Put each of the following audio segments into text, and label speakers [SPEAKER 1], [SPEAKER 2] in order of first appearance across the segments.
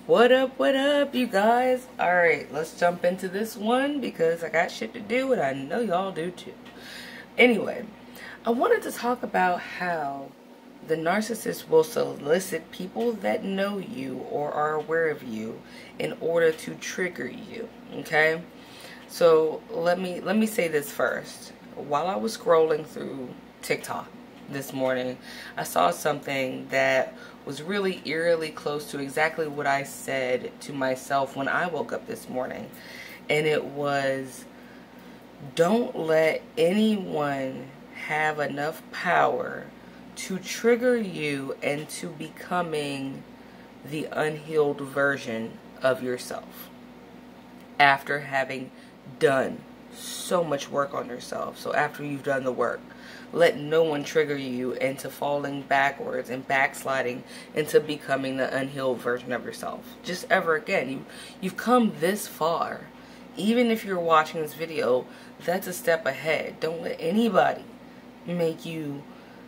[SPEAKER 1] What up, you guys? Alright, let's jump into this one because I got shit to do and I know y'all do too. Anyway, I wanted to talk about how the narcissist will solicit people that know you or are aware of you in order to trigger you, okay? So let me say this first. While I was scrolling through TikTok this morning, I saw something that was really eerily close to exactly what I said to myself when I woke up this morning. And it was, don't let anyone have enough power to trigger you into becoming the unhealed version of yourself after having done so much work on yourself. So after you've done the work, let no one trigger you into falling backwards and backsliding into becoming the unhealed version of yourself. Just ever again. You've come this far. Even if you're watching this video, that's a step ahead. Don't let anybody make you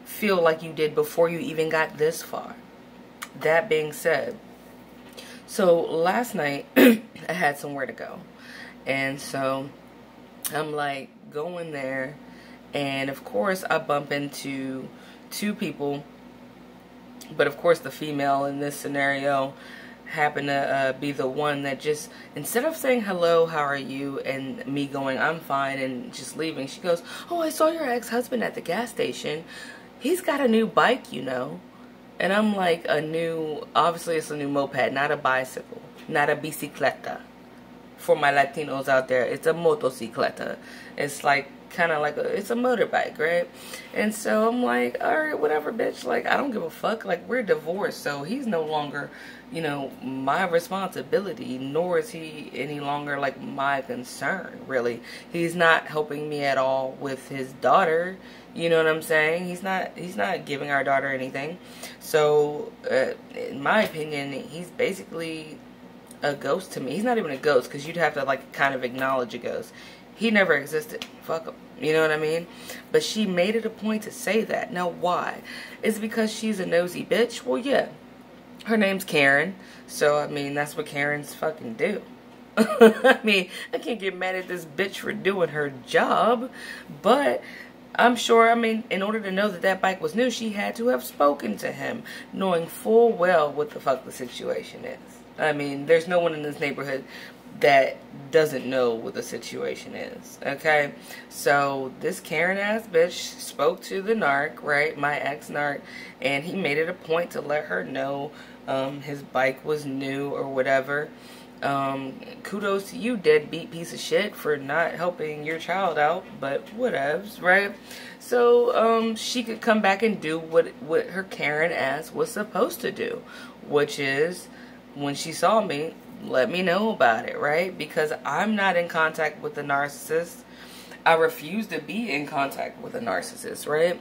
[SPEAKER 1] feel like you did before you even got this far. That being said, so last night I had somewhere to go. And so I'm like going there, and of course I bump into two people, but of course the female in this scenario happened to be the one that just, instead of saying hello, how are you, and me going I'm fine and just leaving, she goes, oh, I saw your ex-husband at the gas station. He's got a new bike, you know. And I'm like, obviously it's a new moped, not a bicycle, not a bicicleta. For my Latinos out there, it's a motocicleta. It's like kind of like it's a motorbike, right? And so I'm like, all right, whatever, bitch. Like, I don't give a fuck. Like, we're divorced, so he's no longer, you know, my responsibility, nor is he any longer like my concern, really. He's not helping me at all with his daughter. You know what I'm saying? He's not giving our daughter anything. So, in my opinion, he's basically a ghost to me. He's not even a ghost, because you'd have to like kind of acknowledge a ghost. He never existed. Fuck him. You know what I mean? But she made it a point to say that. Now why? Is it because she's a nosy bitch? Well, yeah. Her name's Karen. So, I mean, that's what Karens fucking do. I mean, I can't get mad at this bitch for doing her job. But I'm sure, I mean, in order to know that that bike was new, she had to have spoken to him, knowing full well what the fuck the situation is. I mean, there's no one in this neighborhood that doesn't know what the situation is, okay? So, this Karen-ass bitch spoke to the narc, right? My ex-narc, and he made it a point to let her know his bike was new or whatever. Kudos to you, deadbeat piece of shit, for not helping your child out, but whatevs, right? So, she could come back and do what her Karen-ass was supposed to do, which is, when she saw me, let me know about it, right? Because I'm not in contact with the narcissist. I refuse to be in contact with a narcissist, right?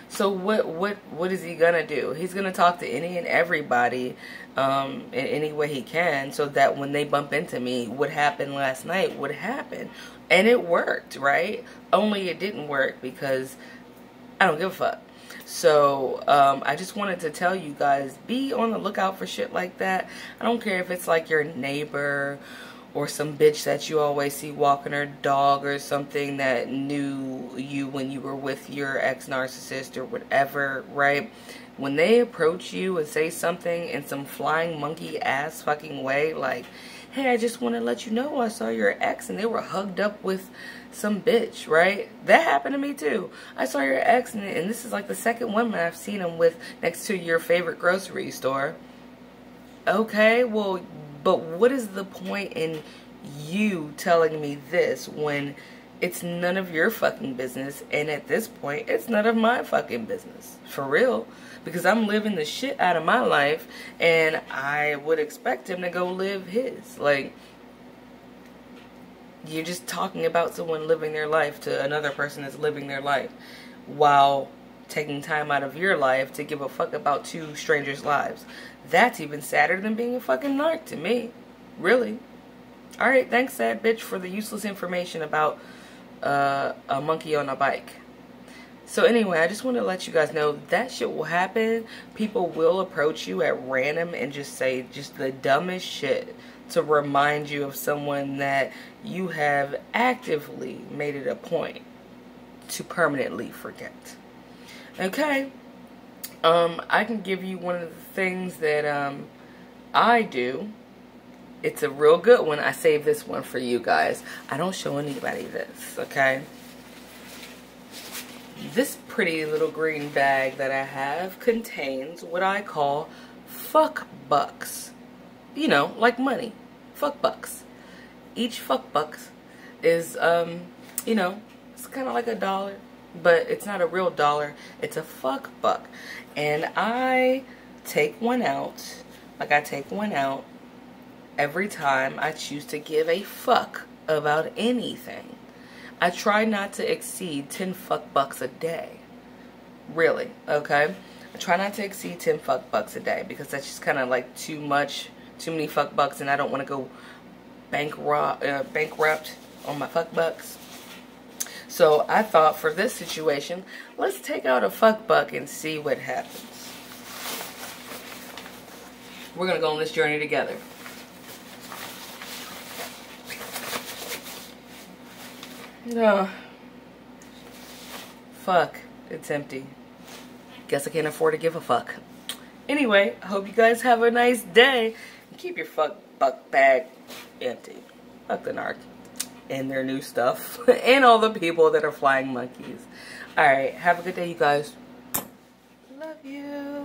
[SPEAKER 1] So what is he gonna do? He's gonna talk to any and everybody in any way he can, so that when they bump into me, what happened last night would happen. And it worked, right? Only it didn't work because I don't give a fuck. So, I just wanted to tell you guys, be on the lookout for shit like that. I don't care if it's like your neighbor or some bitch that you always see walking her dog or something that knew you when you were with your ex-narcissist or whatever, right? When they approach you and say something in some flying monkey ass fucking way, like, hey, I just want to let you know I saw your ex and they were hugged up with some bitch, right? That happened to me too. I saw your ex, and this is like the second woman I've seen him with next to your favorite grocery store. Okay, well, but what is the point in you telling me this when it's none of your fucking business, and at this point, it's none of my fucking business. For real. Because I'm living the shit out of my life, and I would expect him to go live his. Like, you're just talking about someone living their life to another person that's living their life, while taking time out of your life to give a fuck about two strangers' lives. That's even sadder than being a fucking narc to me. Really. Alright, thanks, sad bitch, for the useless information about a monkey on a bike. So anyway, I just want to let you guys know that shit will happen. People will approach you at random and just say just the dumbest shit to remind you of someone that you have actively made it a point to permanently forget. Okay? I can give you one of the things that I do. It's a real good one. I saved this one for you guys. I don't show anybody this, okay? This pretty little green bag that I have contains what I call fuck bucks. You know, like money. Fuck bucks. Each fuck bucks is, you know, it's kind of like $1, but it's not a real dollar. It's a fuck buck. And I take one out, like I take one out every time I choose to give a fuck about anything. I try not to exceed 10 fuck bucks a day. Really, okay? I try not to exceed 10 fuck bucks a day because that's just kind of like too much, too many fuck bucks, and I don't want to go bankrupt on my fuck bucks. So I thought for this situation, let's take out a fuck buck and see what happens. We're going to go on this journey together. No. Fuck. It's empty. Guess I can't afford to give a fuck. Anyway, I hope you guys have a nice day. And keep your fuck buck bag empty. Fuck the narc. And their new stuff. And all the people that are flying monkeys. Alright, have a good day, you guys. Love you.